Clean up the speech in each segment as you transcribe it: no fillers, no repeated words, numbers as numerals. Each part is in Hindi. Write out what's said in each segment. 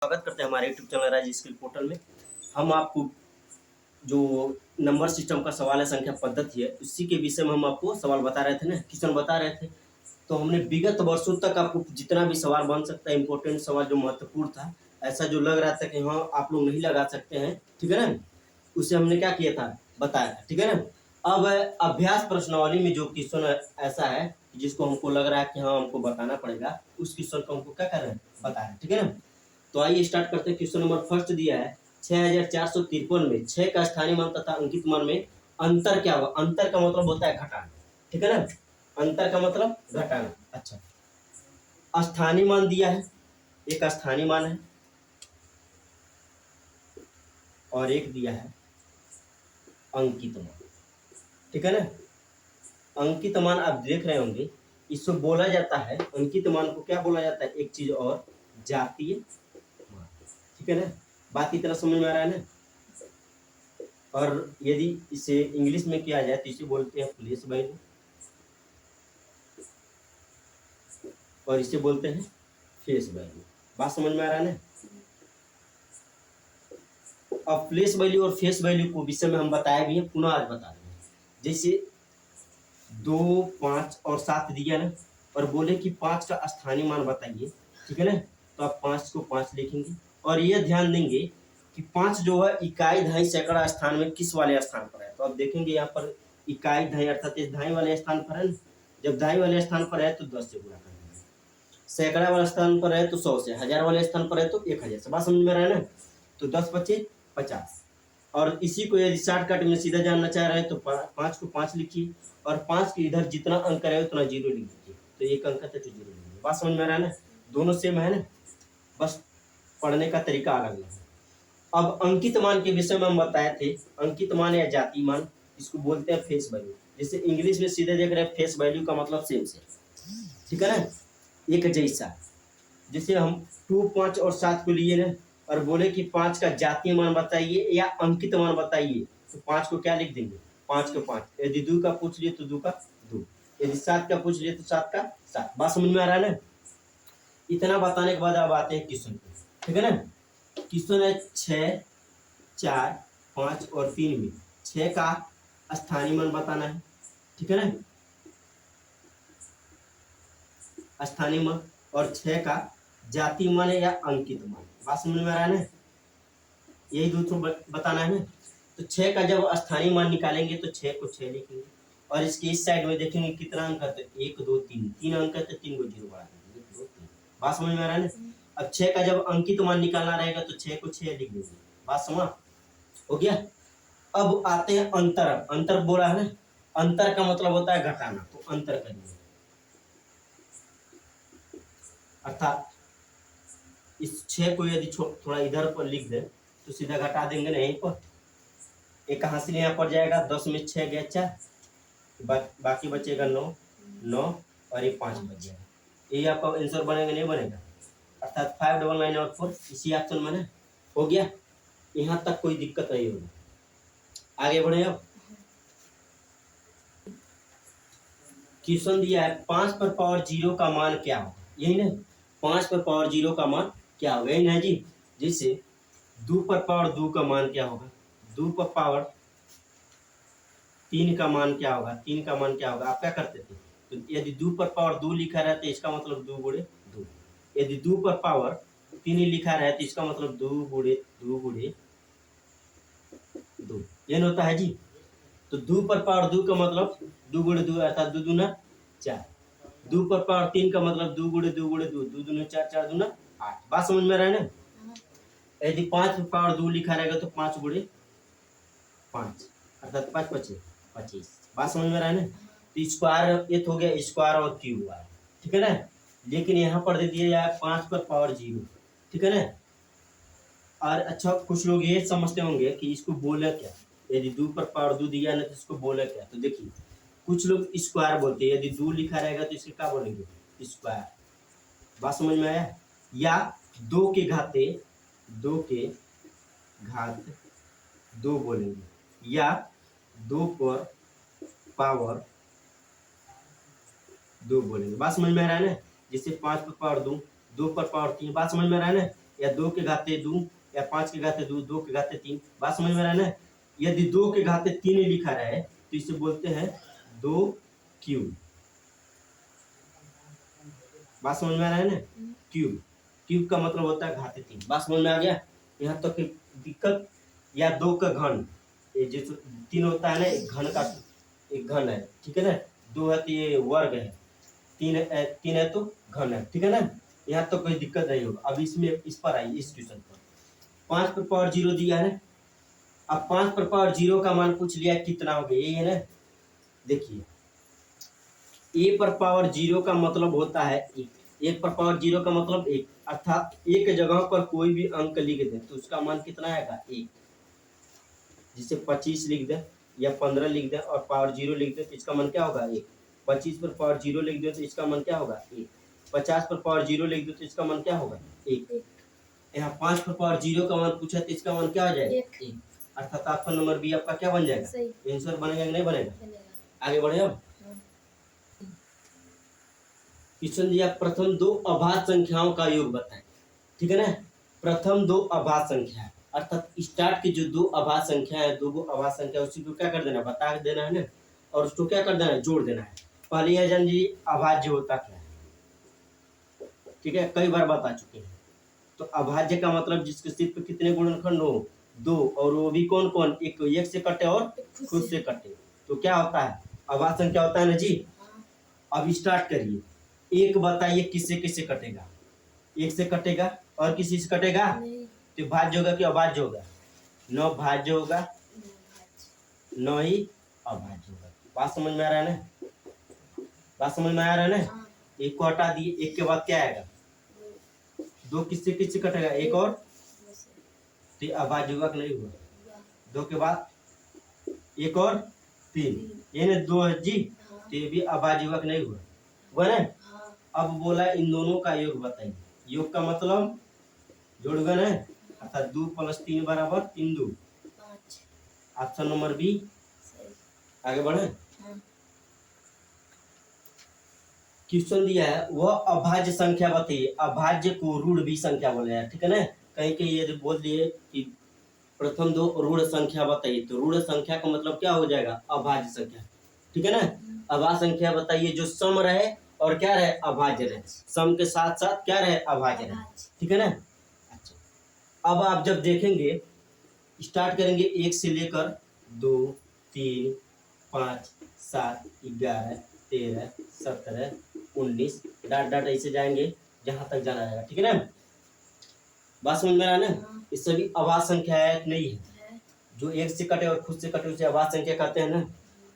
स्वागत करते हैं हमारे यूट्यूब चैनल राज स्किल पोर्टल में। हम आपको जो नंबर सिस्टम का सवाल है, संख्या पद्धति है, उसी के विषय में हम आपको सवाल बता रहे थे ना, क्वेश्चन बता रहे थे। तो हमने विगत वर्षों तक आपको जितना भी सवाल बन सकता है, इंपॉर्टेंट सवाल जो महत्वपूर्ण था, ऐसा जो लग रहा था कि हाँ आप लोग नहीं लगा सकते हैं, ठीक है ना, उसे हमने क्या किया था, बताया था, ठीक है ना। अब अभ्यास प्रश्नावली में जो क्वेश्चन ऐसा है जिसको हमको लग रहा है कि हाँ हमको बताना पड़ेगा, उस क्वेश्चन को हमको क्या कर रहे हैं, बता रहे हैं, ठीक है ना। तो आइए स्टार्ट करते हैं। क्वेश्चन नंबर फर्स्ट दिया है 6453 में 6 का स्थानीय मान तथा अंकित मान में अंतर क्या होगा। अंतर का मतलब होता है घटाना, ठीक है ना। अंतर का मतलब घटाना। अच्छा, स्थानीय मान दिया है, एक स्थानीय मान है और एक दिया है अंकित मान, ठीक है ना। अंकित मान आप देख रहे होंगे, इसको बोला जाता है, अंकित मान को क्या बोला जाता है, एक चीज और, जातीय मान, ठीक है ना। बात इतना समझ में आ रहा है ना। और यदि इसे इंग्लिश में किया जाए तो इसे बोलते हैं प्लेस वैल्यू और इसे बोलते हैं फेस वैल्यू। बात समझ में आ रहा है ना। अब प्लेस वैल्यू और फेस वैल्यू को विषय में हम बताए भी हैं, पुनः आज बता रहे हैं। जैसे 2, 5 और 7 दिया ना, और बोले कि 5 का स्थानीय मान बताइए, ठीक है ना। तो आप 5 को 5 लिखेंगे और ये ध्यान देंगे कि 5 जो है इकाई, दहाई, सैकड़ा स्थान में किस वाले स्थान पर है। तो आप देखेंगे यहाँ पर इकाई, दहाई अर्थात इस दहाई वाले स्थान पर है ना। जब दहाई वाले स्थान पर है तो 10 से गुणा कर देंगे, सैकड़ा वाले स्थान पर है तो 100 से, हजार वाले स्थान पर है तो 1000 से। बात समझ में रहा है ना। तो 10 25 50। और इसी को यदि शॉर्टकट में सीधा जानना चाह रहे हैं तो 5 को 5 लिखिए और 5 के इधर जितना अंक है उतना 0 लिख दीजिए, तो एक अंक है तो 0 लिख दीजिए। बात समझ में आ रहा है ना। दोनों सेम है ना, बस पढ़ने का तरीका अलग अलग है। अब अंकित मान के विषय में हम बताए थे, अंकित मान या जाति मान, इसको बोलते हैं फेस वैल्यू। जैसे इंग्लिश में सीधे देख रहे हैं, फेस वैल्यू का मतलब सेम से, ठीक है ना, एक जैसा। जैसे हम 2, 5 और 7 को लिए ना और बोले कि 5 का जातीय मान बताइए या अंकित मान बताइए, तो 5 को क्या लिख देंगे, 5 का 5। यदि 2 का पूछ लिए तो 2 का 2, यदि 7 का पूछ लिए तो 7 का 7। बात समझ में आ रहा है ना। इतना बताने के बाद अब आते हैं क्वेश्चन पे, ठीक है ना। क्वेश्चन है 6, 4, 5 और 3 में 6 का स्थानीय मान बताना है, ठीक है ना, स्थानीय मान, और 6 का जातीय मान या अंकित मान। बात समझ में आ रहा है ना। यही दूसरों बताना है ना। तो 6 का जब स्थानीय मान निकालेंगे तो 6 को 6 लिखेंगे और इसके इस साइड में देखेंगे कितना अंक है, 1 2 3, 3 अंक है तो 3 को 0 बढ़ा देंगे, 1 2 3। बात समझ में आ रहा है ना। अब 6 का जब अंकित मान निकालना रहेगा तो 6 को 6 लिख देंगे। बात समझ हो गया। अब आते हैं अंतर। अंतर बोला है ना, अंतर का मतलब होता है घटाना, तो अंतर करिए, अर्थात इस 6 को यदि थोड़ा इधर पर लिख दे तो सीधा घटा देंगे ना यहीं पर, एक हासिल यहाँ पर जाएगा, 10 में 6 गया 4, बाकी बचेगा 9, 9 और ये 5 बच जाएगा। ये आपका आंसर बनेगा नहीं बनेगा, अर्थात 599 और 4 इसी ऑप्शन में ना। हो गया, यहाँ तक कोई दिक्कत नहीं होगी। आगे बढ़े। अब क्वेश्चन दिया है 5 पर पावर 0 का मान क्या होगा, यही ना, 5 पर पावर 0 का मान क्या होगा, यही ना जी। जैसे 2 पर पावर 2 का मान क्या होगा, 2 पर पावर 3 का मान क्या होगा, 3 का मान क्या होगा। आप क्या करते थे, तो यदि 2 पर पावर 2 लिखा रहता है इसका मतलब 2 गुणे 2, यदि 2 पर पावर 3 लिखा रहे तो इसका मतलब 2 गुणे 2 गुणे 2, ये होता है जी। तो 2 पर पावर 2 का मतलब 2 गुणे 2 अर्थात 2 दूना 4, 2 पर पावर 3 का मतलब 2 गुणे 2 गुणे 2, 2 दूना 4, 4 दूना 8। बात समझ में आ रहा है ना। यदि 5 पर पावर 2 लिखा रहेगा तो 5 गुणे 5 अर्थात 5 25 25। बात समझ में आ रहा है ना। तो स्क्वायर ये हो गया, स्क्वायर और क्यूब वाला, ठीक है ना। लेकिन यहाँ पर दे दिया जाए 5 पर पावर 0, ठीक है ना। और अच्छा, कुछ लोग ये समझते होंगे कि इसको बोले क्या, यदि 2 पर पावर 2 दिया ना तो इसको बोले क्या। तो देखिए, कुछ लोग स्क्वायर बोलते हैं, यदि 2 लिखा रहेगा तो इसके क्या बोलेंगे, स्क्वायर। बात समझ में आया। या 2 के घाते 2 के घात 2 बोलेंगे, या 2 पर पावर 2 बोलेंगे। बात समझ में आ रहा है ना। जैसे 5 पर पावर 2, 2 पर पावर 3। बात समझ में आ रहा है ना। या 2 के घाते 2 या 5 के घाते 2, 2 के घाते 3। बात समझ में आ रहा है ना। यदि 2 के घाते 3 लिखा रहे तो इसे बोलते हैं 2 क्यूब। बात समझ में आ रहा है ना। क्यूब, क्यूब का मतलब होता है घाते 3। बात समझ में आ गया। यहाँ तक की दिक्कत। या 2 का घन, ये जो 3 होता है ना, एक घन का एक घन है, ठीक है ना। 2 है तो ये वर्ग है, 3 है तो घन है, ठीक है ना। यहाँ तो कोई दिक्कत नहीं होगा। अब इसमें इस पर आइए, इस क्वेश्चन पर 5 पर पावर 0 दिया है। अब 5 पर पावर 0 का मान पूछ लिया, कितना हो गया, यही है ना। देखिए ए पर पावर 0 का मतलब होता है 1। 1 पर पावर 0 का मतलब 1, अर्थात एक जगह पर कोई भी अंक लिख दे तो उसका मान कितना आएगा, 1। जिसे 25 लिख दे या 15 लिख दे और पावर 0 लिख दे तो इसका मान क्या होगा, 1। 25 पर पावर 0 लिख दे तो इसका मान क्या होगा, 1। 50 पर पावर 0 लिख दे तो इसका मान क्या होगा, 1। यहाँ 5 पर पावर 0 का मान पूछा तो इसका मान क्या हो जाएगा, 1। अर्थात ऑप्शन नंबर बी आपका क्या बन जाएगा, आंसर बनेगा कि नहीं बनेगा। आगे बढ़े। अब क्वेश्चन दिया, प्रथम 2 अभाज्य संख्याओं का योग बताएं, ठीक है ना। प्रथम 2 अभाज्य संख्या है, अर्थात स्टार्ट की जो 2 अभाज्य संख्या है, 2 अभाज्य संख्या, उसी को क्या कर देना, बता देना है ना, और उसको क्या कर देना है, जोड़ देना है। पहले यह जान लीजिए अभाज्य होता क्या है, ठीक है, कई बार बता चुके हैं। तो अभाज्य का मतलब जिसके सिर्फ कितने गुणनखंड हो, 2, और वो भी कौन कौन, एक से कटे और खुद से कटे, तो क्या होता है, अभाज्य संख्या होता है ना जी। अब स्टार्ट करिए, एक बताइए किससे किससे कटेगा, एक से कटेगा और किसी से कटेगा, तो भाज्य होगा कि अभाज्य होगा, 9 भाज्य होगा, 9 ही अभाज्य होगा। बात समझ में आ रहा है ना, बात समझ में आ रहा है ना। एक को हटा दिए, एक के बाद क्या आएगा, 2 किससे किससे कटेगा, एक और, तो अभाज्य होगा कि नहीं हुआ। 2 के बाद एक और 3, ये ना 2 है जी, तो ये भी अभाज्य हुआ कि नहीं हुआ, हुआ ना। अब बोला इन दोनों का योग बताइए। योग का मतलब जोड़गण है, अर्थात 2 + 3 = 3 2, ऑप्शन नंबर बी। आगे बढ़े। क्वेश्चन दिया है, वह अभाज्य संख्या बताइए। अभाज्य को ऋण भी संख्या बोला है, ठीक है ना। कहीं कहीं ये बोल दिए कि प्रथम 2 ऋण संख्या बताइए, तो ऋण संख्या का मतलब क्या हो जाएगा, अभाज्य संख्या, ठीक है ना। अभाज्य संख्या बताइए जो सम रहे और क्या रहे, अभाज्य रहे, सम के साथ साथ क्या रहे, अभाज्य रहे, ठीक है ना। अच्छा, अब आप जब देखेंगे, स्टार्ट करेंगे 1 से लेकर 2 3 5 7 11 13 17 19, डाट डाट ऐसे जाएंगे जहां तक जाना रहेगा, ठीक है ना। बात समझ में आ रहा है ना। ये सभी अभाज्य संख्या है नहीं है, जो एक से कटे और खुद से कटे उसे अभाज्य संख्या कहते हैं ना।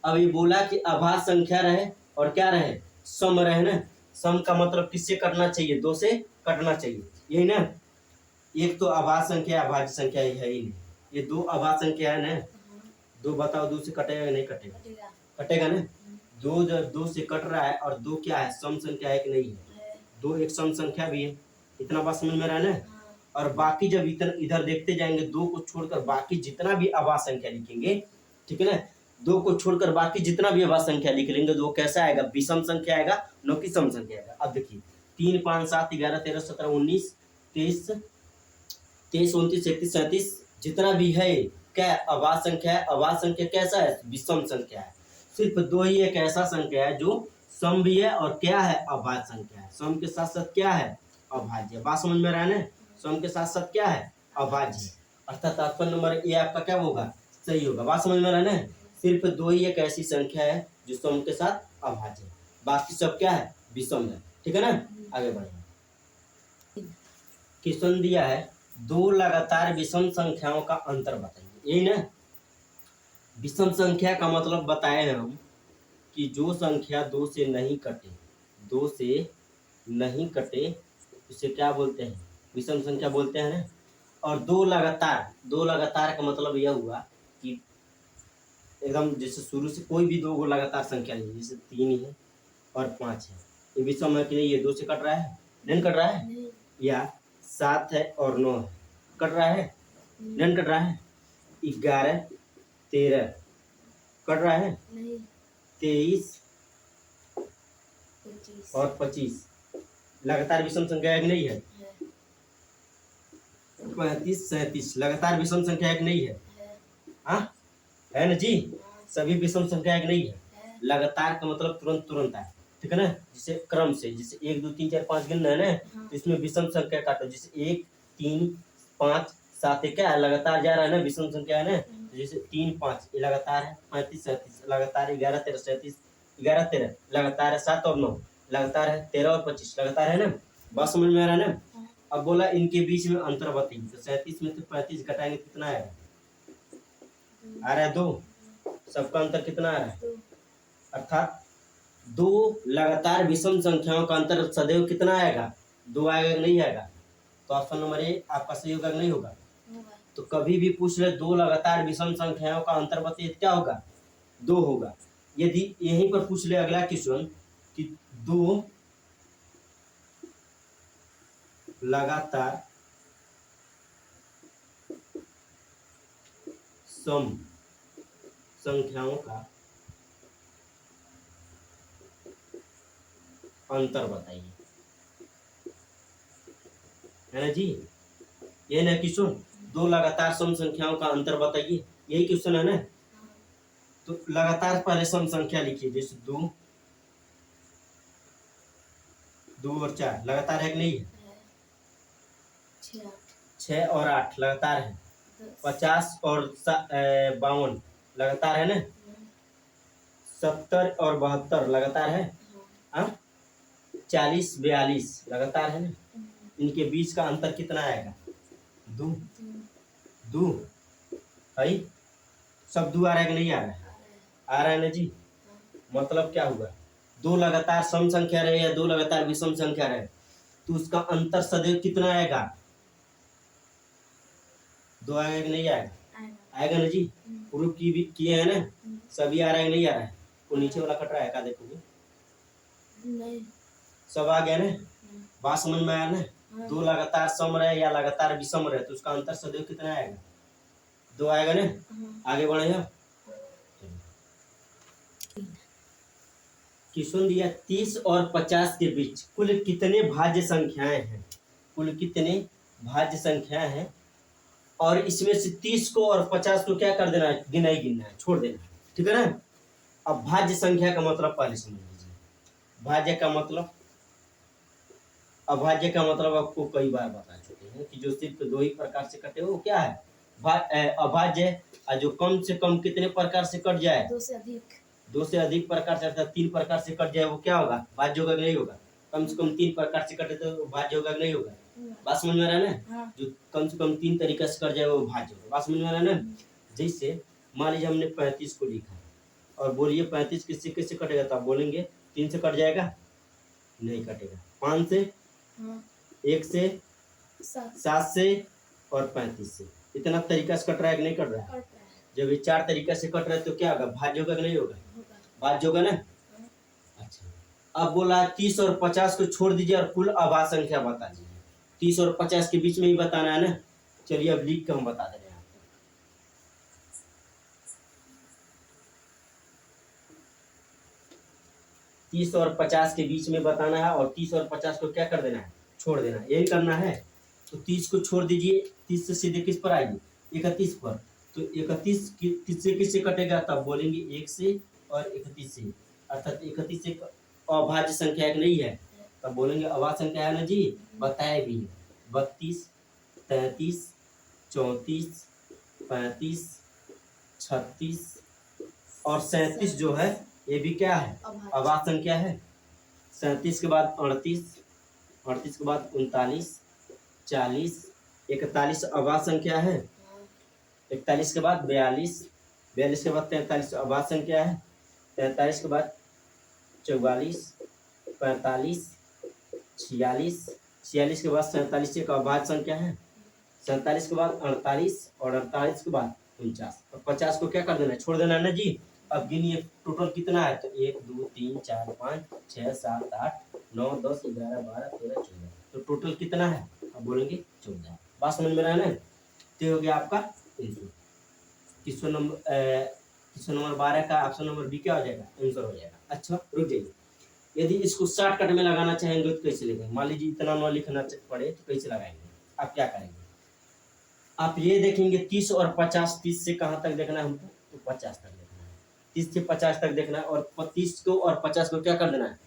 अब ये बोला कि अभाज्य संख्या रहे और क्या रहे, सम रहे ना। सम का मतलब किससे कटना चाहिए, 2 से कटना चाहिए, यही ना। एक तो अभाज्य संख्या अभाज्य संख्या है ही नहीं, ये 2 अभाज्य संख्या है ना। 2 बताओ, 2 से कटेगा नहीं कटेगा, कटेगा ना। 2 जब 2 से कट रहा है और 2 क्या है, सम संख्या है कि नहीं है, 2 एक सम संख्या भी है। इतना बात समझ में रहा है ना। और बाकी जब इधर देखते जाएंगे, 2 को छोड़कर बाकी जितना भी अभाज्य संख्या लिखेंगे, ठीक है ना, 2 को छोड़कर बाकी जितना भी अभाज्य संख्या लिख लेंगे तो कैसा आएगा, विषम संख्या आएगा, न कि सम संख्या आएगा। अब देखिए 3 5 7 11 13 17 19 23 23 29 31 37 जितना भी है क्या अभाज्य संख्या है। अभाज्य संख्या कैसा है, विषम संख्या है। सिर्फ 2 ही एक ऐसा संख्या है जो सम भी है और क्या है, अभाज्य संख्या है। सम के साथ साथ क्या है, अभाज्य। बात समझ में आ रहा है ना। सम के साथ साथ क्या है, अभाज्य, अर्थात ऑप्शन नंबर ए आपका क्या होगा, सही होगा। बात समझ में आ रहा है ना। सिर्फ 2 ही एक ऐसी संख्या है जो सम के साथ अभाज्य है, बाकी सब क्या है, विषम है, ठीक है ना। आगे बढ़े। क्वेश्चन दिया है, 2 लगातार विषम संख्याओं का अंतर बताइए, यही ना। विषम संख्या का मतलब बताए हैं हम कि जो संख्या 2 से नहीं कटे, 2 से नहीं कटे उसे क्या बोलते हैं, विषम संख्या बोलते हैं ना। और 2 लगातार का मतलब यह हुआ कि एकदम जैसे शुरू से कोई भी 2 लगातार संख्या नहीं, जैसे 3 है और 5 है, ये विषम है कि नहीं, ये 2 से कट रहा है, नहीं कट रहा है। या 7 है और 9 है, कट रहा है, नहीं कट रहा है। 11 13 कट रहा है, 23 और 25 लगातार विषम संख्या है कि नहीं है। 35 37 लगातार विषम संख्या एक नहीं है। हाँ, है ना जी। सभी विषम संख्या एक नहीं है। लगातार का मतलब तुरंत तुरंत है, ठीक है ना। जिसे क्रम से, जैसे 1 2 3 4 5 गिनना है ना, तो इसमें विषम संख्या काटो, जैसे 1 3 5 7 क्या है, लगातार जा रहा है ना, विषम संख्या है ना। तो जैसे 3 5 ये लगातार है, 35 37 लगातार, 11 13 37 11 13 लगातार है, 7 और 9 लगातार है, 13 और 25 लगातार है ना। बात समझ में आ रहा है ना। अब बोला इनके बीच में अंतर बताइए, तो 37 में से 35 घटाएंगे कितना आएगा, आ रहा है 2। सबका अंतर कितना आ रहा है, अर्थात 2 लगातार विषम संख्याओं का अंतर सदैव कितना आएगा, 2 आएगा नहीं आएगा। तो ऑप्शन नंबर ए आपका सही होगा नहीं होगा। तो कभी भी पूछ रहे 2 लगातार विषम संख्याओं का अंतर बताइए, क्या होगा, 2 होगा। यदि यहीं पर पूछ ले अगला क्वेश्चन कि 2 लगातार सम संख्याओं का अंतर बताइए, है ना जी। ये ना क्वेश्चन, 2 लगातार सम संख्याओं का अंतर बताइए, यही क्वेश्चन है ना। तो लगातार पहले सम संख्या लिखिए, जैसे 2 2 और 4 लगातार है कि नहीं है, 6 और 8 लगातार है, 50 और 52 लगातार है ना, 70 और 72 लगातार है, हाँ, 40 42 लगातार है ना। इनके बीच का अंतर कितना आएगा, 2 2 है। सब 2 आ रहा है कि नहीं आ रहा है, आ रहा है ना जी। मतलब क्या हुआ, 2 लगातार सम संख्या रहे या 2 लगातार विषम संख्या रहे, तो उसका अंतर सदैव कितना आएगा, 2 आएगा कि नहीं आएगा, आएगा ना जी। प्रूफ की भी किए है ना, सभी आ रहा है कि नहीं आ रहा है। वो नीचे वाला कट रहा है, क्या देखोगे, सब आ गया ना। बात समझ में आया ना। 2 लगातार सम रहे या लगातार विषम रहे, तो उसका अंतर सदैव कितना आएगा, 2 आएगा ना। आगे बढ़े हम। क्वेश्चन दिया 30 और 50 के बीच कुल कितने भाज्य संख्याएं हैं, कुल कितने भाज्य संख्याएं हैं, और इसमें से 30 को और 50 को क्या कर देना है, गिना ही गिनना है, छोड़ देना है, ठीक है ना। अब भाज्य संख्या का मतलब पहले समझ लीजिए। भाज्य का मतलब, अभाज्य का मतलब आपको कई बार बता चुके हैं कि जो सिर्फ 2 ही प्रकार से कटे वो क्या है, अभाज्य। और जो कम से कम कितने प्रकार से कट जाए, 2 से अधिक प्रकार से, अर्थात 3 प्रकार से कट जाए, वो क्या होगा, भाज्य होगा कि नहीं होगा। कम से कम 3 प्रकार से कटे तो भाज्य होगा कि नहीं होगा। बात समझ में आ रहा है ना। जो कम से कम 3 तरीका से कट जाए वो भाज्य होगा। बात समझ में आ रहा है ना। जैसे मान लीजिए हमने 35 को लिखा और बोलिए 35 किससे किससे कटेगा, तो आप बोलेंगे 3 से कट जाएगा, नहीं कटेगा। 5 से, 1 से, 7 से और 35 से। इतना तरीका से कट रहा है कि नहीं कट रहा है। जब ये 4 तरीका से कट रहा है तो क्या होगा, भाज्य होगा कि नहीं होगा, भाज्य होगा ना। अच्छा, अब बोला 30 और 50 को छोड़ दीजिए और कुल अभाज्य संख्या बता दीजिए। 30 और 50 के बीच में ही बताना है ना। चलिए अब लिख के हम बता दे रहे हैं। 30 और 50 के बीच में बताना है, और 30 और 50 को क्या कर देना है, छोड़ देना है, यही करना है। तो 30 को छोड़ दीजिए, 30 से सीधे किस पर आएगी, 31 पर। तो 31 किससे किससे कटेगा, तब बोलेंगे 1 से और 31 से, अर्थात 31 से अभाज्य संख्या एक नहीं है, तब बोलेंगे अभाज्य संख्या है ना जी। बताए भी 32 33 34 35 36 और 37 जो है ये भी क्या है, अभाज्य संख्या है। 37 के बाद 38, 38 के बाद 39 40 41 अभाज्य संख्या है। 41 के बाद 42, 42 के बाद 43 अभाज्य संख्या है। 43 के बाद 44 45 46, 46 के बाद 47 एक अभाज्य संख्या है। 47 के बाद 48 और 48 के बाद 49 और 50 को क्या कर देना है, छोड़ देना है ना जी। अब गिनिए टोटल कितना है, तो 1 2 3 4 5 6 7 8 9 10 11 12 13 14, तो टोटल कितना है, अब बोलेंगे 14। बात समझ में रहा है ना। तो हो गया आपका आंसर। क्वेश्चन नंबर 12 का ऑप्शन नंबर बी क्या हो जाएगा, आंसर हो जाएगा। अच्छा रुक जाइए, यदि इसको शॉर्टकट में लगाना चाहेंगे तो कैसे लिखेंगे। मान लीजिए इतना न लिखना पड़े तो कैसे लगाएंगे, आप क्या करेंगे, आप ये देखेंगे 30 और 50, 30 से कहाँ तक देखना है हमको, तो 50 तक देखना है, 30 से 50 तक देखना है, और 30 को और 50 को क्या कर देना है,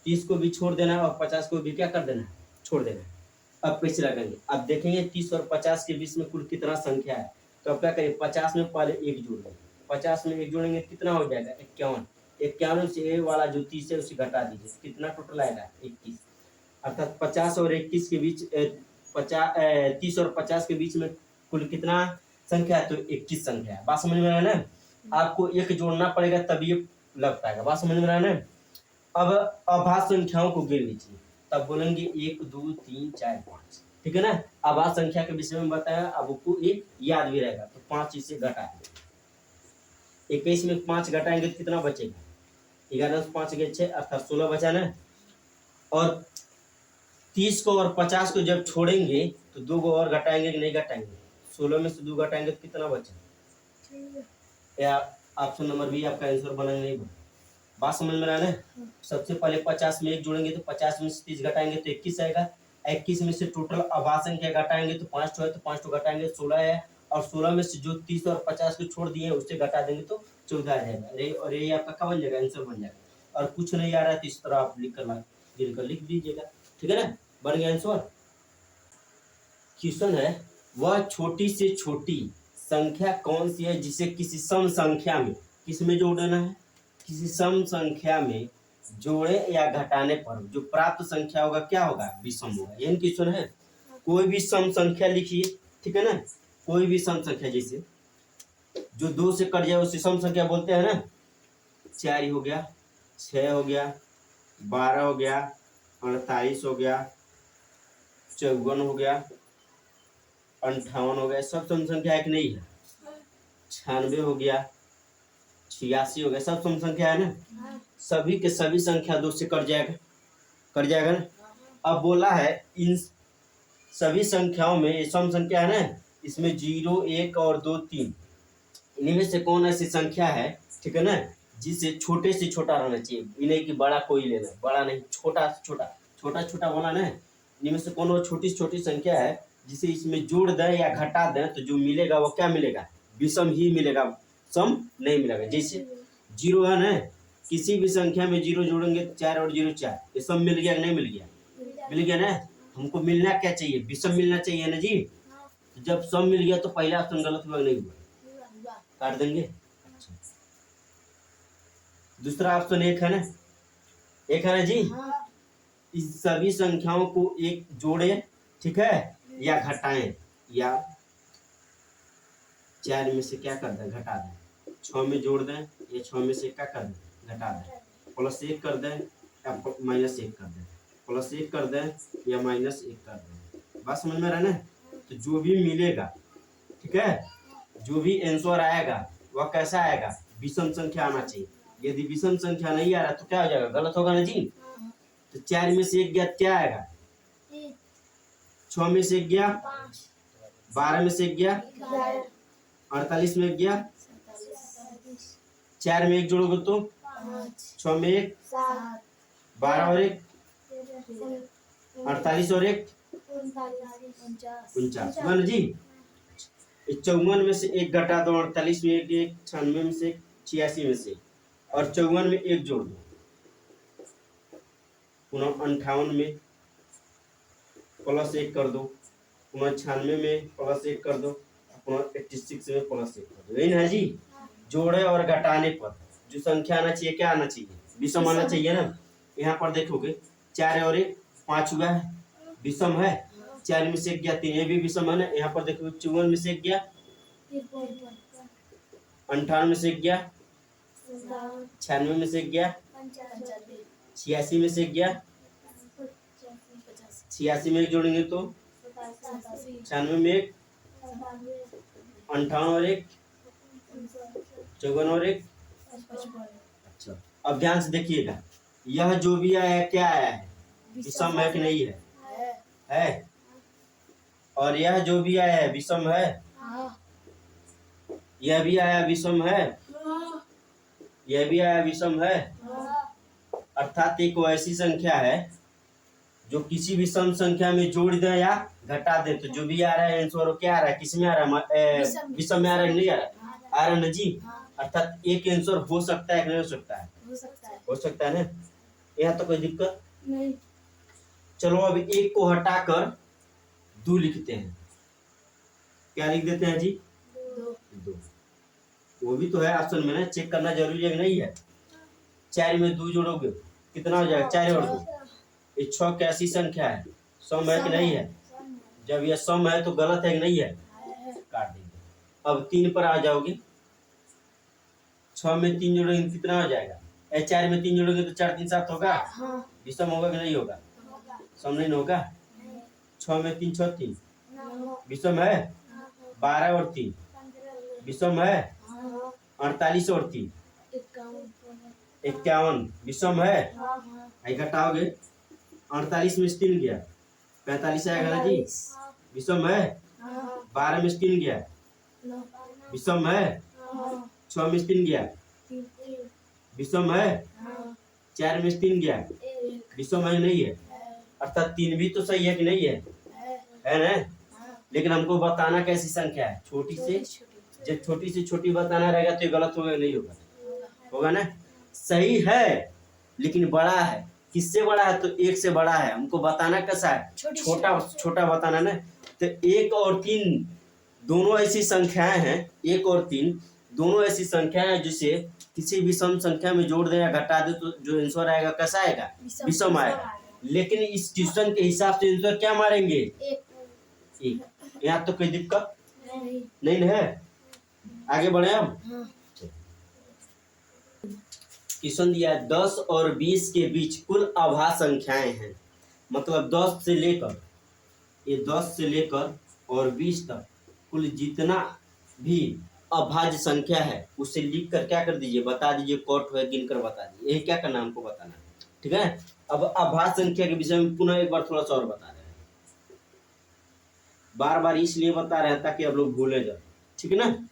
30 को भी छोड़ देना है और 50 को भी क्या कर देना है, छोड़ देना है। अब कैसे लगाएंगे, अब देखेंगे 30 और 50 के बीच में कुल कितना संख्या है, तो अब क्या करिए 50 में पहले एक जोड़ देंगे, 50 में एक जोड़ेंगे कितना हो जाएगा 51, 51 से ए वाला जो 30 है उसे घटा दीजिए, कितना टोटल आएगा 21, अर्थात 50 और 21 के बीच 30 और 50 के बीच में कुल कितना संख्या है, तो 21 संख्या है। बात समझ में आया ना, आपको एक जोड़ना पड़ेगा तभी ये लग पाएगा, बात समझ में आया ना। अब अभाज्य संख्याओं को गिन लीजिए, तब बोलेंगे 1 2 3 4 5, ठीक है ना। अभाज्य संख्या के विषय में बताया, अब आपको एक याद भी रहेगा, तो 5 इसे घटा देंगे, 21 में 5 घटाएंगे तो कितना बचेगा, 11 से 5 गए 6, अर्थात 16 बचा ना। और 30 को और 50 को जब छोड़ेंगे तो 2 को और घटाएंगे कि नहीं घटाएंगे, 16 में से 2 घटाएंगे तो कितना बचा, या ऑप्शन नंबर बी आपका आंसर बनेगा नहीं बना। बात समझ में आ रहा है। सबसे पहले 50 में एक जोड़ेंगे तो 50 में से 30 घटाएंगे तो 21 आएगा, 21 में से टोटल अभाज्य संख्या घटाएंगे तो 5 है, तो 5 घटाएंगे 16 है, और 16 में से जो 30 और 50 को छोड़ दिए उससे घटा देंगे तो 14 आ जाएगा। अरे और ये आपका क्या बन जाएगा, आंसर बन जाएगा। और कुछ नहीं आ रहा है तो इस तरह आप लिख दीजिएगा, ठीक है ना, बन गया आंसर। क्वेश्चन है, वह छोटी से छोटी संख्या कौन सी है जिसे किसी सम संख्या में, किस में जोड़ना है, किसी सम संख्या में जोड़े या घटाने पर जो प्राप्त संख्या होगा क्या होगा, विषम होगा। यही क्वेश्चन है। कोई भी सम संख्या लिखिए, ठीक है ना, कोई भी सम संख्या, जैसे जो 2 से कट जाए उसे सम संख्या बोलते हैं ना। 4 हो गया, 6 हो गया, 12 हो गया, 48 हो गया, 54 हो गया, 58 हो गया, सब सम संख्या है कि नहीं है। 96 हो गया, 86 हो गया, सब सम संख्या है ना। सभी के सभी संख्या 2 से कट जाएगा ना। अब बोला है इन सभी संख्याओं में, ये सम संख्या है ना, इसमें 0 1 और 2 3, इनमें से कौन ऐसी संख्या है, ठीक है ना, जिसे छोटे से छोटा रहना चाहिए, इन्हें कि बड़ा कोई लेना, बड़ा नहीं, छोटा से छोटा, छोटा छोटा बोला ना। इनमें से कौन वो छोटी से छोटी संख्या है जिसे इसमें जोड़ दें या घटा दें तो जो मिलेगा वो क्या मिलेगा, विषम ही मिलेगा, सम नहीं मिलेगा। जैसे 0 है ना, किसी भी संख्या में 0 जोड़ेंगे तो 4 और 0 4, ये सम मिल गया कि नहीं मिल गया, मिल गया ना। हमको मिलना क्या चाहिए, विषम मिलना चाहिए ना जी। तो जब सम मिल गया तो पहला ऑप्शन गलत हुआ नहीं हुआ, काट देंगे। अच्छा, दूसरा ऑप्शन एक है ना जी। इस सभी संख्याओं को एक जोड़े, ठीक है, या घटाएं, या 4 में से क्या कर दें, घटा दें, 6 में जोड़ दें, या 6 में से क्या कर दें, घटा दें, +1 कर दें या -1 कर दें, +1 कर दें या -1 कर दें। बात समझ में आ रहा है ना। तो जो भी मिलेगा, ठीक है, जो भी आंसर आएगा वह कैसा आएगा, विषम संख्या आना चाहिए। यदि विषम संख्या नहीं आ रहा तो क्या हो जाएगा, गलत होगा ना जी। तो 4 में से 1 गया क्या आएगा, 6 में से 1 गया, 12 में से 1 गया, 48 में 1 गया, 4 में 1 जोड़ोगे तो 6 में 1, 12 और 1, 48 और 1, 49 हुआ ना जी। 54 में से 1 घटा दो, 48 में 1, 96 में से 1, 86 में से, और 54 में 1 जोड़ दो, पुनः 58 में +1 कर दो, पुनः 96 में +1 कर दो, पुनः 86 में +1 कर दो। यही ना जी। जोड़े और घटाने पर जो संख्या आना चाहिए, क्या आना चाहिए, विषम आना चाहिए ना। यहाँ पर देखोगे 4 और 1 5 हुआ है, विषम है। 4 में से 1 गया 3, ये भी विषम है ना। यहाँ पर देखो 54 में से 1 गया, 58 में से 1 गया, 96 में से 1 गया, 86 में से 1 गया, 86 में 1 जोड़ेंगे तो 96 में 1, 58 और 1, 54 और 1। अच्छा, अब ध्यान से देखिएगा, यह जो भी आया है क्या आया है, विषम है कि नहीं है, और यह जो भी आया है विषम है, यह भी आया विषम है, यह भी आया विषम है। अर्थात एक ऐसी संख्या है जो किसी भी सम संख्या में जोड़ दें या घटा दे तो जो भी आ रहा है आंसर क्या आ रहा है, किस में आ रहा है, विषम में आ रहा है, नहीं आ रहा है, आ रहा है ना जी। अर्थात एक आंसर हो सकता है कि नहीं हो सकता है, हो सकता है ना, यहाँ तो कोई दिक्कत नहीं। चलो अब एक को हटाकर 2 लिखते हैं, क्या लिख देते हैं जी, 2। वो भी तो है ऑप्शन में ना, चेक करना जरूरी है कि नहीं है। 4 में 2 जोड़ोगे कितना हो जाएगा, 4 और 2, ये 6 कैसी संख्या है, सम है कि नहीं है। जब यह सम है तो गलत है कि नहीं है, काट देंगे। अब 3 पर आ जाओगे, 6 में 3 जोड़ोगे कितना हो जाएगा, 4 में 3 जोड़ोगे तो 4 3 7 होगा, विषम होगा कि नहीं होगा, सम नहीं होगा। 6 में 3 6 3 विषम है, 12 और 3 विषम है, 48 और 3 51 विषम है। आई घटाओगे 48 में 3 गया 45 आएगा ना जी, विषम है। 12 में 3 गया विषम है, 6 में 3 गया विषम है, 4 में 3 गया विषम है नहीं है, अर्थात 3 भी तो सही है कि नहीं है ना। लेकिन हमको बताना कैसी संख्या है, छोटी से, जब छोटी से छोटी बताना रहेगा तो ये गलत होगा नहीं होगा, होगा ना। सही है लेकिन बड़ा है, किससे बड़ा है, तो 1 से बड़ा है, हमको बताना कैसा है, छोटा छोटा बताना ना। तो 1 और 3 दोनों ऐसी संख्याएं हैं, 1 और 3 दोनों ऐसी संख्याएं हैं जिसे किसी विषम संख्या में जोड़ दे या घटा दे तो जो आंसर आएगा कैसा आएगा, विषम आएगा। लेकिन इस ट्यूशन के हिसाब से आंसर क्या मारेंगे, 1। यहाँ तो कोई दिक्कत नहीं है, आगे बढ़े हम। क्वेश्चन दिया है 10 और 20 के बीच कुल अभाज्य संख्याएं हैं, मतलब 10 से लेकर, ये 10 से लेकर और 20 तक कुल जितना भी अभाज्य संख्या है उसे लिख कर क्या कर दीजिए, बता दीजिए, कॉट है गिनकर बता दीजिए, यही क्या करना हमको बताना, ठीक है। अब अभाज्य संख्या के विषय में पुनः एक बार थोड़ा सा और बता रहे हैं, बार बार इसलिए बता रहे हैं ताकि आप लोग भूले जाए, ठीक है ना।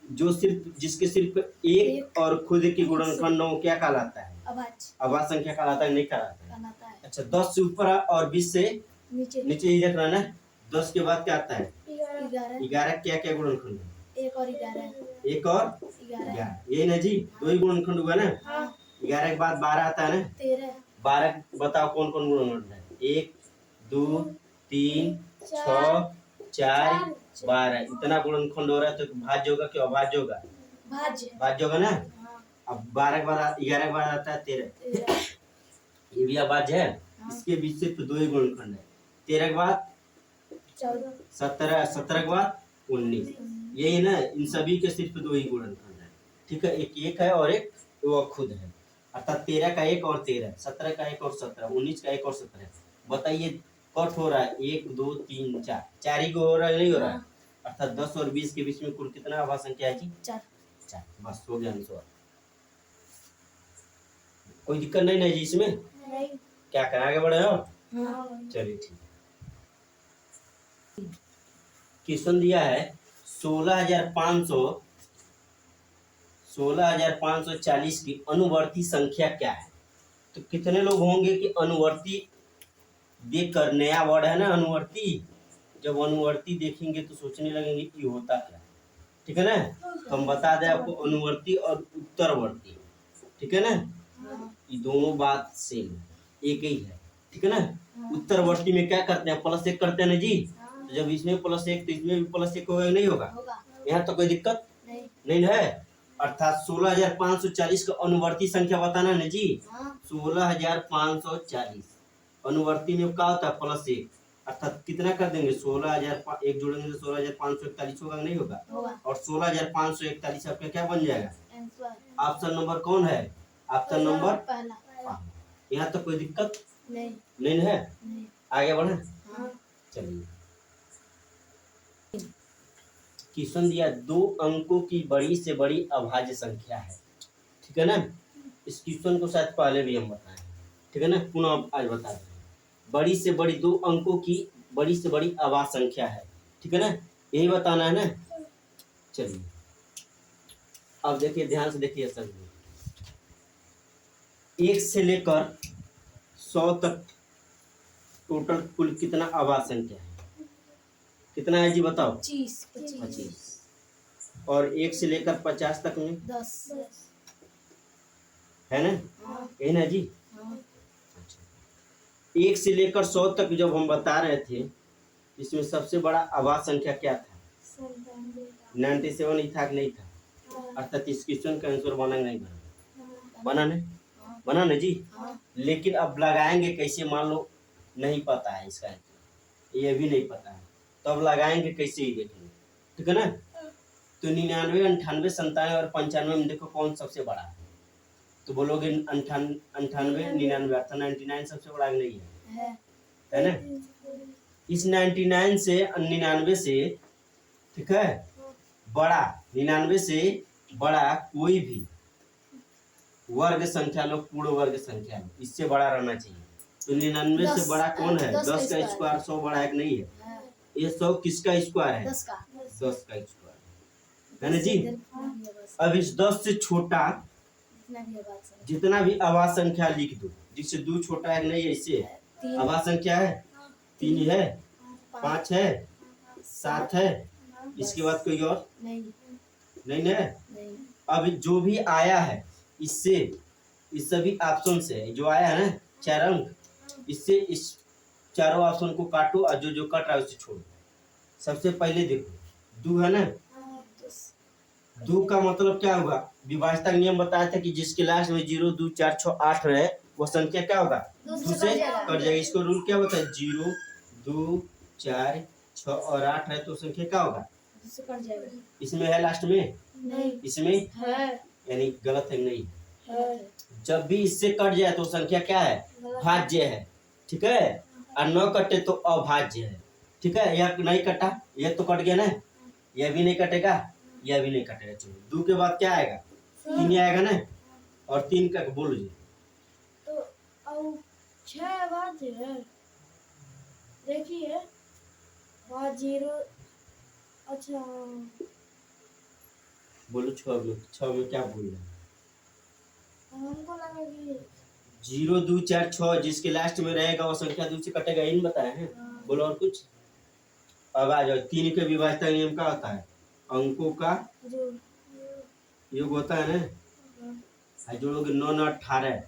जो सिर्फ जिसके सिर्फ एक और खुद की गुणनखंड हो क्या कहलाता है, अभाज्य संख्या कहलाता है, नहीं कहलाता है। अच्छा 10 से ऊपर और 20 से नीचे ही रखना ना। 10 के बाद क्या आता है, 11 क्या क्या गुणनखंड है, 1 और 11 1 और 11 यही ना जी, 2 ही गुणनखंड हुआ ना। 11 के बाद 12 आता है ना, 12 बताओ कौन कौन गुणनखंड है, 1 2 3 6 4 12 इतना गुणनखंड हो रहा है तो भाज्य होगा कि अभाज्य होगा, भाज्य होगा ना। अब 12 के बाद 11 के बाद आता है 13, ये भी अभाज्य है, इसके बीच सिर्फ 2 ही गुणनखंड है। 13 के बाद 17, 17 के बाद 19, यही ना, इन सभी के सिर्फ 2 ही गुणनखंड है, ठीक है। एक है और एक वो खुद है, अर्थात 13 का 1 और 13, 17 का 1 और 17, 19 का 1 और 17। बताइए कट हो रहा है 1 2 3 4, 4 ही को हो रहा है नहीं हो रहा है, अर्थात 10 और 20 के बीच में कुल कितना अभाज्य संख्या है जी, 4। बस हो गया आंसर, कोई दिक्कत नहीं ना जी इसमें, नहीं। क्या करें आगे बढ़े हो, चलिए ठीक। क्वेश्चन दिया है 16,540 की अनुवर्ती संख्या क्या है। तो कितने लोग होंगे कि अनुवर्ती देखकर, नया वर्ड है ना अनुवर्ती, जब अनुवर्ती देखेंगे तो सोचने लगेंगे कि होता क्या, ठीक है ना। तो हम बता दें आपको अनुवर्ती और उत्तरवर्ती, ठीक है ना, ये दोनों बात सेम एक ही है, ठीक है ना। उत्तरवर्ती में क्या करते हैं, +1 करते हैं ना जी, तो जब इसमें +1 तो इसमें भी +1 होगा नहीं होगा, यहाँ तो कोई दिक्कत नहीं है। अर्थात 16,540 का अनुवर्ती संख्या बताना ना जी, 16,540 अनुवर्ती में क्या होता है +1, अर्थात कितना कर देंगे 16,000 एक जोड़ेंगे तो 16,541 होगा नहीं होगा, और 16,541 आपका क्या बन जाएगा। ऑप्शन नंबर कौन है, ऑप्शन नंबर पहला। यहाँ तो कोई दिक्कत नहीं है, आगे बढ़े। चलिए क्वेश्चन दिया 2 अंकों की बड़ी से बड़ी अभाज्य संख्या है, ठीक है ना। इस क्वेश्चन को शायद पहले भी हम बताएं, ठीक है ना, पुनः आज बता रहे हैं। बड़ी से बड़ी 2 अंकों की बड़ी से बड़ी अभाज्य संख्या है, ठीक है ना, यही बताना है ना। चलिए अब देखिए ध्यान से देखिए, सब 1 से लेकर 100 तक टोटल कुल कितना अभाज्य संख्या है, कितना है जी बताओ? 25 25। और 1 से लेकर 50 तक में 10 है ना, हाँ यही ना जी? हाँ 1 से लेकर 100 तक जब हम बता रहे थे, इसमें सबसे बड़ा आवाज संख्या क्या था? 97 ही था कि नहीं था? अर्थात इस क्वेश्चन का आंसर बना नहीं बना नहीं बना ना जी? हाँ लेकिन अब लगाएंगे कैसे, मान लो नहीं पता है इसका आंसर, ये भी नहीं पता है, तो अब लगाएंगे कैसे ही देखेंगे, ठीक है ना? तो 99, 98, 97 और 95 में देखो कौन सबसे बड़ा है, तो बोलोगे 98, 99, अर्थात 99 सबसे बड़ा नहीं है ना? इस 99 से 99 से, ठीक है, बड़ा 99 से बड़ा कोई भी वर्ग संख्या लो, पूर्ण वर्ग संख्या लो, इससे बड़ा रहना चाहिए। तो 99 से 10 बड़ा कौन है? 10 10 का का स्क्वायर 100 बड़ा है कि नहीं है? हाँ, ये 100 किसका स्क्वायर है? 10 का 10 का स्क्वायर है ना जी? अब इस 10 से छोटा जितना भी आवाज संख्या लिख दो, जिससे 2 छोटा है कि नहीं है, इससे आवाज संख्या है 3 है, 5 है, 7 है, इसके बाद कोई और नहीं ना? अब जो भी आया है इससे, इस सभी ऑप्शन से जो आया है ना 4 अंक, इससे इस चारों ऑप्शन को काटो और जो जो कट रहा है उसे छोड़ो। सबसे पहले देखो 2 है ना, 2 का मतलब क्या होगा? विभाजता का नियम बताया था कि जिसके लास्ट में 0, 2, 4, 6, 8 रहे वो संख्या क्या होगा? 2 से कट जाएगा। इसको रूल क्या होता है? 0, 2, 4, 6 और 8 है तो संख्या क्या होगा? इसमें है लास्ट में नहीं इसमें है यानी गलत है नहीं? है जब भी इससे कट जाए तो संख्या क्या है? भाज्य है, ठीक है, और न कटे तो अभाज्य है, ठीक है। यह नहीं कटा, यह तो कट गया ना, यह भी नहीं कटेगा, यह भी नहीं कटेगा। चलो 2 के बाद क्या आएगा? 3 ही आएगा ना, और 3 का बोलो जी। तो अब 6 बात है, देखिए वहाँ 0, अच्छा बोलो 6 में क्या बोल रहे हैं? हमको लगा कि 0, 2, 4, 6 जिसके लास्ट में रहेगा वो संख्या 2 से कटेगा, यही बताया है। बोलो और कुछ। अब आ जाओ 3 के विभाजता नियम क्या होता है? अंकों का जो योग होता है ना, जोड़ोगे 9, 9, 18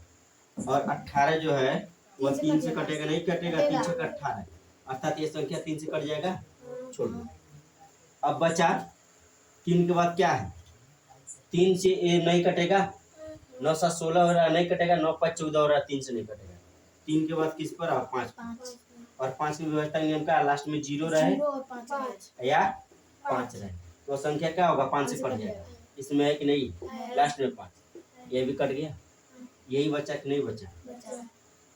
और 18 जो है वह 3 से कटेगा नहीं? कटेगा। 3 से 18 अर्थात ये संख्या 3 से कट जाएगा, छोड़ो। अब बचा 3 के बाद क्या है? 3 से ये नहीं कटेगा, 9, 7, 16 हो रहा है नहीं कटेगा, 9, 5, 14 हो रहा है 3 से नहीं कटेगा। 3 के बाद किस पर आओ? 5 और 5 की व्यवस्था नियम का लास्ट में 0 रहे या 5 रहे तो संख्या क्या होगा? 5 से कट जाएगा। इसमें है कि नहीं? लास्ट में 5, ये भी कट गया, यही बचा कि नहीं बचा?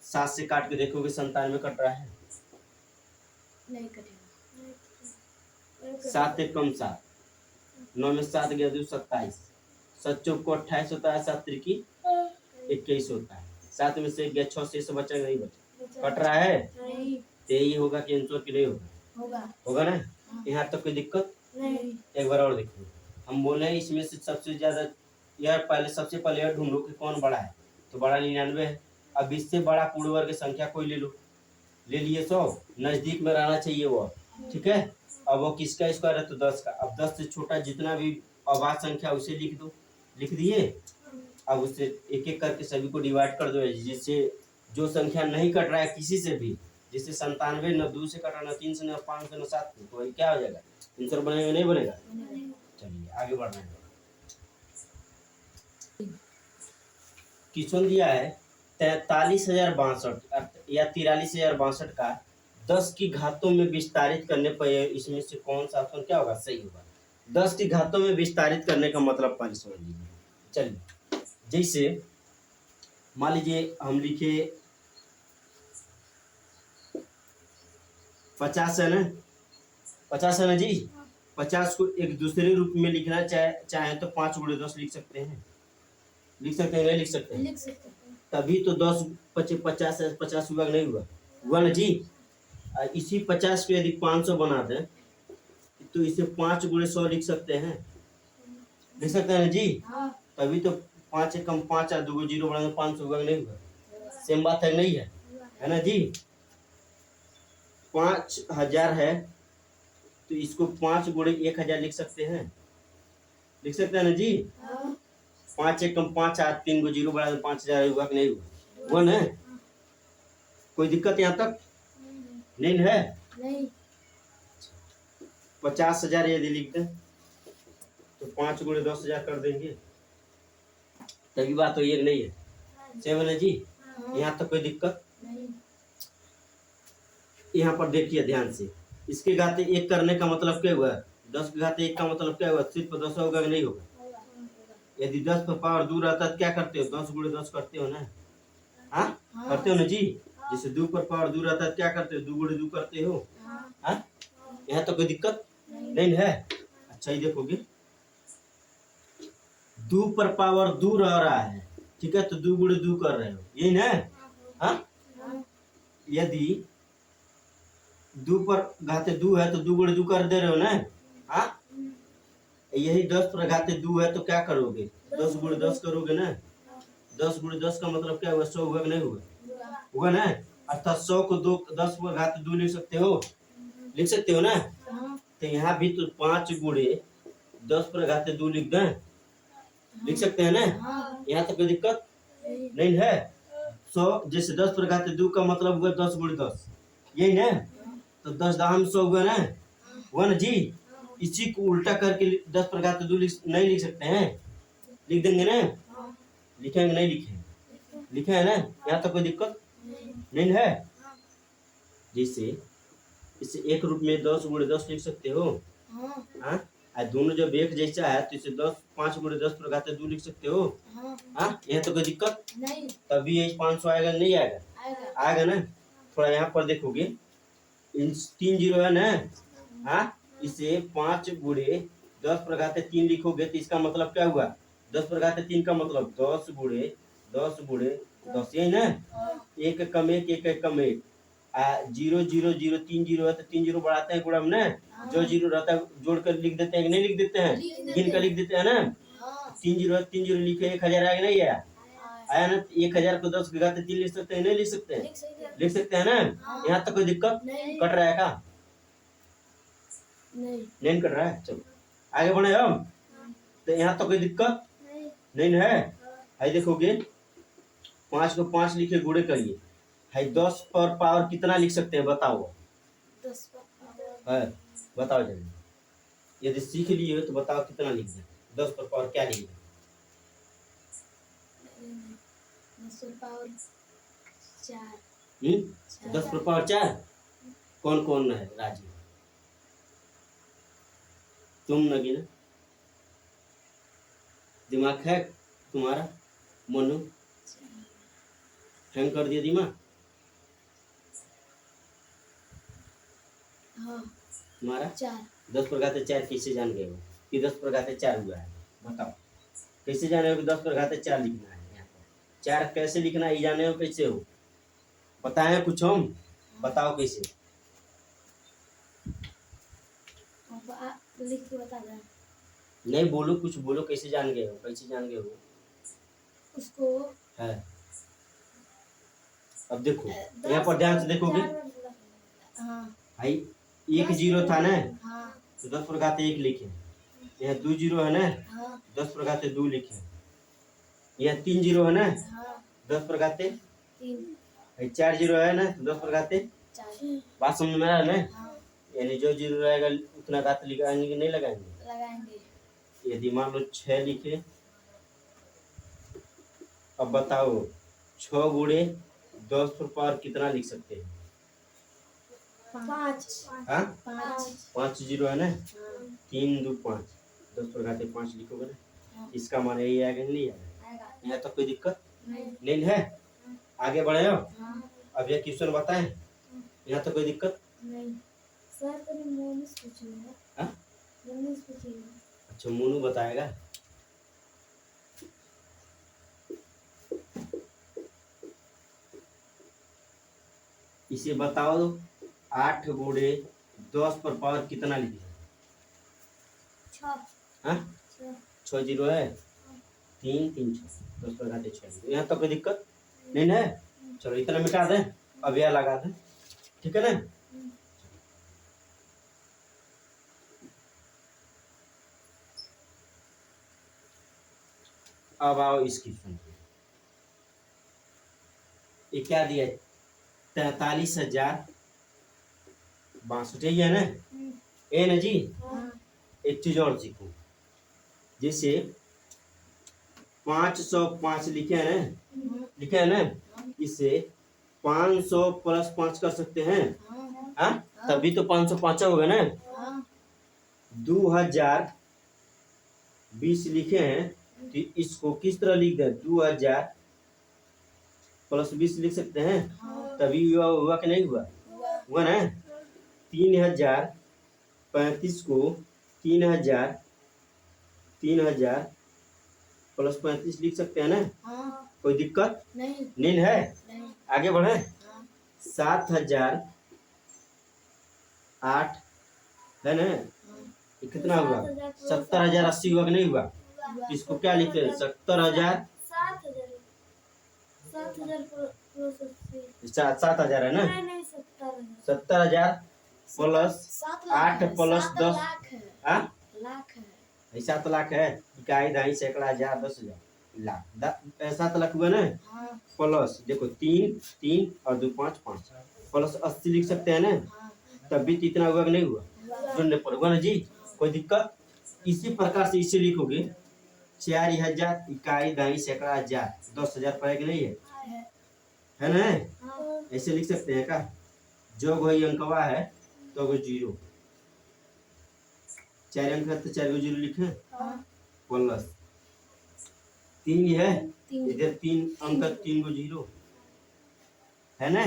7 से काट के देखोगे 97 कट रहा है, नहीं कटेगा। 7 एक कम 7, 9 में 7 गया 2, 27, 7 चौक को 28 होता है, 7 त्रिकी 21 होता है, 7 में से गया 6 से बचा नहीं बचा, कट रहा है, तो यही होगा कि आंसर कि नहीं होगा? होगा ना? यहाँ तक कोई दिक्कत नहीं। एक बार और देखो, हम बोले इसमें से सबसे ज्यादा यह पहले सबसे पहले यह ढूंढो कि कौन बड़ा है, तो बड़ा 99 है। अब इससे बड़ा पूर्ण वर्ग संख्या कोई ले लो, ले लिए 100, नजदीक में रहना चाहिए वो, ठीक है। अब वो किसका स्क्वायर है? तो 10 का। अब 10 से छोटा जितना भी अवाज संख्या उसे लिख दो, लिख दिए। अब उससे एक एक करके सभी को डिवाइड कर दो, जिससे जो संख्या नहीं कट रहा है किसी से भी, जिससे 97 न 2 से कट रहा, न 3 से, न 5 से, न 7 से, तो क्या हो जाएगा? आंसर बनेगा नहीं बनेगा? चलिए आगे बढ़ रहे हैं। क्वेश्चन दिया है 43,062 या 43,062 का 10 की घातों में विस्तारित करने पर इसमें से कौन सा ऑप्शन क्या होगा? सही होगा। 10 की घातों में विस्तारित करने का मतलब पहले समझ लीजिए। चलिए जैसे मान लीजिए हम लिखे 50 है ना, 50 है ना जी। 50 को एक दूसरे रूप में लिखना चाहे तो 5 गुणे 10 लिख सकते हैं, लिख सकते हैं नहीं लिख सकते हैं? लिख सकते हैं। तभी तो 10 × 50 है, 50 हुआ नहीं हुआ? हुआ ना जी। इसी 50 को यदि 500 बना दें तो इसे 5 गुणे 100 लिख सकते हैं, लिख सकते हैं ना जी। हाँ। तभी तो 5 एक कम 5 और 2 0 बना 500 हुआ नहीं हुआ? सेम बात है नहीं है? है ना जी। 5000 है तो इसको 5 × 1000 लिख सकते हैं ना जी। हाँ 5 × 1 = 5, 8 3 को 0 बढ़ा 5000 हुआ कि नहीं हुआ? हुआ ना? कोई दिक्कत यहाँ तक नहीं है? नहीं 50,000 यदि लिख दें तो 5 × 10,000 कर देंगे, तभी बात तो ये नहीं है। सही है ना जी? यहाँ तक कोई दिक्कत? नहीं यहाँ पर देखिए ध्यान से, इसके घाते 1 करने का मतलब क्या हुआ? 10 के घाते 1 का मतलब क्या हुआ? सिर्फ 10 होगा कि नहीं होगा? यदि 10 पर पावर 2 रहता है तो क्या करते हो? 10 × 10 करते हो ना? हाँ करते हो ना जी? जैसे 2 पर पावर 2 रहता है तो क्या करते हो? 2 × 2 करते हो। हाँ यहाँ तो कोई दिक्कत नहीं है। अच्छा ही देखोगे, 2 पर पावर 2 रह रहा है, ठीक है, तो 2 × 2 कर रहे हो, यही ना? हाँ यदि 2 पर घाते 2 है तो 2 × 2 कर दे रहे हो ना? हाँ यही 10 पर घाते 2 है तो क्या करोगे? 10 × 10 करोगे ना? 10 × 10 का मतलब क्या हुआ? 100 हुआ कि नहीं हुआ? हुआ ना? अर्थात 100 को 10 पर घाते 2 लिख सकते हो, लिख सकते हो ना? तो यहाँ भी तो 5 × 10 पर घाते 2 लिख दें, लिख सकते हैं ना? यहाँ तक कोई दिक्कत नहीं है। 100 जैसे 10 पर घाते 2 का मतलब हुआ 10 × 10, यही ना? तो 10 दाम 100 हुआ ना? हुआ ना जी? इसी को उल्टा करके 10 पर घाते 2 नहीं लिख सकते हैं? लिख देंगे ना? लिखेंगे नहीं लिखेंगे? लिखे है ना? यहाँ तक कोई दिक्कत नहीं है। जैसे इसे एक रूप में 10 × 10 लिख सकते हो। हाँ दोनों जब एक जैसा है तो इसे 5 × 10 पर घाते 2 लिख सकते हो। हाँ यहाँ तो कोई दिक्कत नहीं तभी ये 500 आएगा नहीं आएगा? आएगा ना? थोड़ा यहाँ पर देखोगे, इन 3 0 है ना? हाँ इसे 5 × 10 पर घाते 3 लिखोगे तो इसका मतलब क्या हुआ? 10 पर घाते 3 का मतलब 10 × 10 × 10, यही ना? 1 कम 1 1 कम 1 0 0 0 3 0 है तो 3 0 बढ़ाते हैं गुणा में ना? जो 0 रहता है जोड़ कर लिख देते हैं कि नहीं लिख देते हैं? गिन कर लिख देते हैं ना? 3 0 3 0 लिखे 1000 आएगा नहीं आया? आया ना? 1000 को 10 के घाते 3 लिख सकते हैं नहीं लिख सकते हैं? लिख सकते हैं ना? यहाँ तक कोई दिक्कत कट रहा है का? नहीं कट रहा है। चलो आगे बढ़े हम। तो यहाँ तक कोई दिक्कत नहीं है। है देखोगे 5 को 5 लिखे गुणे करिए, है 10 पर पावर कितना लिख सकते हैं बताओ? 10 है बताओ जल्दी, यदि सीख लिए हो तो बताओ कितना लिख दें? 10 पर पावर क्या लिख दें? 10 पर पावर 4। कौन कौन है राजी? तुम नगीना, दिमाग है तुम्हारा? मनु हैंग कर दिया दिमाग तुम्हारा? 10 पर घाते 4 कैसे जान गए हो कि 10 पर घाते 4 हुआ है? बताओ कैसे जाने हो कि 10 पर घाते 4 लिखना है? यहाँ पर 4 कैसे लिखना है जाने हो? कैसे हो बताएं कुछ हम? बताओ कैसे? लिख के बता दे। नहीं बोलो, कुछ बोलो, कैसे जान गए हो? कैसे जान गए हो उसको है? अब देखो यहाँ पर ध्यान से देखोगे, भाई 1 0 था ना? तो 10 पर घाते 1 लिखे, यहाँ 2 0 है ना? 10 पर घाते 2 लिखे, यहाँ 3 0 है ना? 10 पर घाते 4 0 है ना? तो 10 पर घाते 4। बात समझ में आ रहा है ना? यानी जो 0 रहेगा उतना घात लगाएंगे कि नहीं लगाएंगे? यदि मान लो 6 लिखे, अब बताओ 6 × 10 पर पावर कितना लिख सकते हैं? 5 हाँ 5 0 है ना? 3 2 5, 10 पर घाते 5 लिखोगे ना? इसका मान यही आएगा नहीं आएगा? यहाँ तक कोई दिक्कत नहीं है। आगे बढ़े हो। अब यह क्वेश्चन बताएं, यहाँ तक कोई दिक्कत नहीं सर तो मोनूस पूछेगा। हाँ मोनूस पूछेगा। अच्छा मोनू बताएगा। इसे बताओ 8 × 10 पर पावर कितना लिखे? 6 हाँ 6 0 है, 3 3 6, 10 पर घाते 6। यहाँ तक कोई दिक्कत नहीं है। चलो इतना मिटा दें, अब यह लगा दें, ठीक है ना? अब आओ इस क्वेश्चन पे। ये क्या दिया है? 43,062, यही है ना? ए ना जी। हाँ। एक चीज और सीखो, जैसे 505 लिखे हैं ना, लिखे है ना, इसे 500 प्लस 5 कर सकते हैं। हाँ, तभी तो 505 होगा ना। 2020 लिखे हैं तो इसको किस तरह लिख दें? 2000 प्लस 20 लिख सकते हैं। तभी हुआ, हुआ कि नहीं हुआ? हुआ ना। 3035 को 3000 प्लस 35 लिख सकते हैं ना। कोई दिक्कत नहीं है। आगे बढ़े। 7008 है ना, ये कितना हुआ? 70,080 हुआ कि नहीं हुआ? इसको क्या लिखते हैं? 70,000 7,000 है ना। 70,000 प्लस 8 प्लस 10 हाँ 7 लाख है। इकाई दहाई सैकड़ा हजार 10,000 लाख 7 लाख हुआ ना। प्लस देखो 3 और 2 5 प्लस 80 लिख सकते हैं ना। तब भी तो इतना हुआ कि नहीं हुआ? जोड़ने पर हुआ ना जी। कोई दिक्कत? इसी प्रकार से इसे लिखोगे 4,000 इकाई दहाई सैकड़ा हजार 10,000 पड़ेगा नहीं है ना। ऐसे लिख सकते हैं क्या? जो कोई अंकवा है तो कोई 0, 4 अंक है तो 4 को 0 लिखे। प्लस 3 है, इधर 3 अंक 3 को 0 है ना।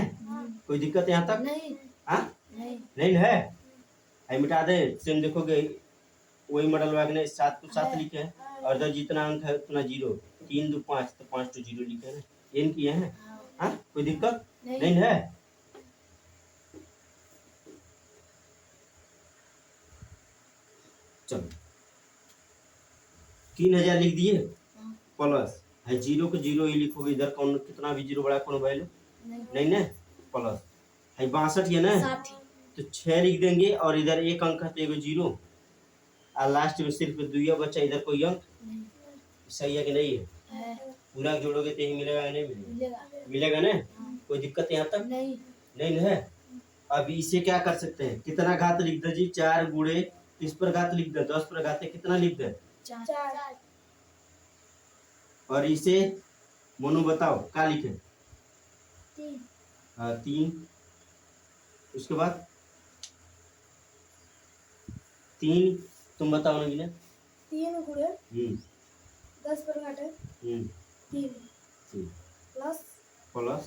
कोई दिक्कत यहाँ तक? हाँ नहीं है। आई मिटा दे। सेम देखोगे वही मॉडल वाग ने 7 को 7 लिखे हैं और इधर जितना अंक है उतना 0, 3 2 5 तो 5 तो 0 लिखे हैं। इन किए हैं। हाँ कोई दिक्कत नहीं है। चलो 3,000 लिख दिए। प्लस है 0 को 0 ही लिखोगे। इधर कौन कितना भी 0 बड़ा कौन वैल्यू नहीं ना। प्लस है 62 है ना, तो 6 लिख देंगे और इधर एक अंक है तो एगो 0 और लास्ट में सिर्फ 2 बच्चा। इधर कोई अंक सही है कि नहीं है? पूरा जोड़ोगे तो यही मिलेगा नहीं मिलेगा ना। कोई दिक्कत यहाँ तक नहीं है। अब इसे क्या कर सकते हैं? कितना घात लिख दो जी? 4 गुणे 30 पर घात लिख दो, 10 पर घात कितना लिख दे? 4। और इसे मोनू बताओ क्या लिखे? 3। उसके बाद 3 तुम बताओ ना गिने। 3 गुणे 10 पर घाटे 3 प्लस 0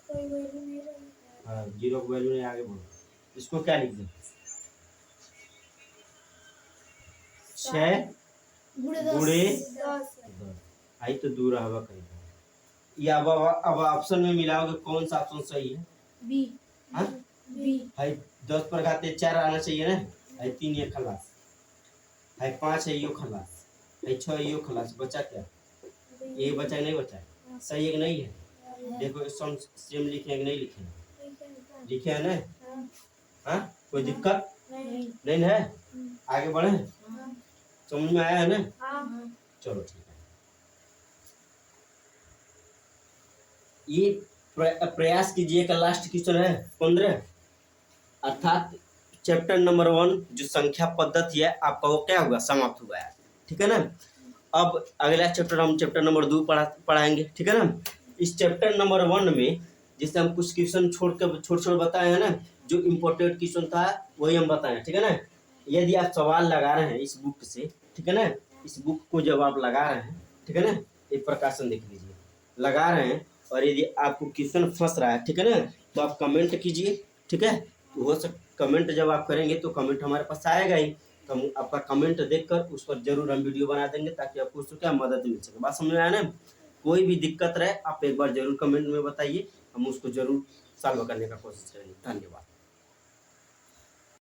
कोई वैल्यू नहीं रहेगी। हाँ 0 को वैल्यू नहीं। आगे बढ़ो। इसको क्या लिख दें? 6 गुणे 10। आई तो दूर हवा करेगा। ये अब ऑप्शन में मिलाओगे कौन सा ऑप्शन सही है? बी। हाँ बी भाई 10 पर घाते 4 आना चाहिए ना। है 3 ये खलास है, 5 है यो खलास है, 6 यो खलास। बचा क्या? ये बचा नहीं बचा? सही है कि नहीं है? देखो सेम लिखे हैं कि नहीं लिखे? लिखे है ना। हाँ कोई दिक्कत नहीं है। आगे बढ़े। समझ में आया है ना? चलो ठीक है। ये प्रयास कीजिए का लास्ट क्वेश्चन है 15, अर्थात चैप्टर नंबर 1 जो संख्या पद्धति है आपका वो क्या हुआ? समाप्त हुआ है। ठीक है ना। अब अगला चैप्टर हम चैप्टर नंबर 2 पढ़ाएंगे। ठीक है ना। इस चैप्टर नंबर 1 में जैसे हम कुछ क्वेश्चन छोड़ बताए हैं ना, जो इम्पोर्टेंट क्वेश्चन था वही हम बताएं। ठीक है ना। यदि आप सवाल लगा रहे हैं इस बुक से, ठीक है ना, इस बुक को जब आप लगा रहे हैं, ठीक है ना, एक प्रकाशन देख लीजिए, लगा रहे हैं और यदि आपको क्वेश्चन फंस रहा है, ठीक है ना, तो आप कमेंट कीजिए। ठीक है। तो हो कमेंट जब आप करेंगे तो कमेंट हमारे पास आएगा ही, तो हम आपका कमेंट देखकर उस पर जरूर हम वीडियो बना देंगे ताकि आपको उससे क्या मदद मिल सके। बात समझ में आया ना। कोई भी दिक्कत रहे आप एक बार जरूर कमेंट में बताइए, हम उसको जरूर सॉल्व करने का कोशिश करेंगे। धन्यवाद।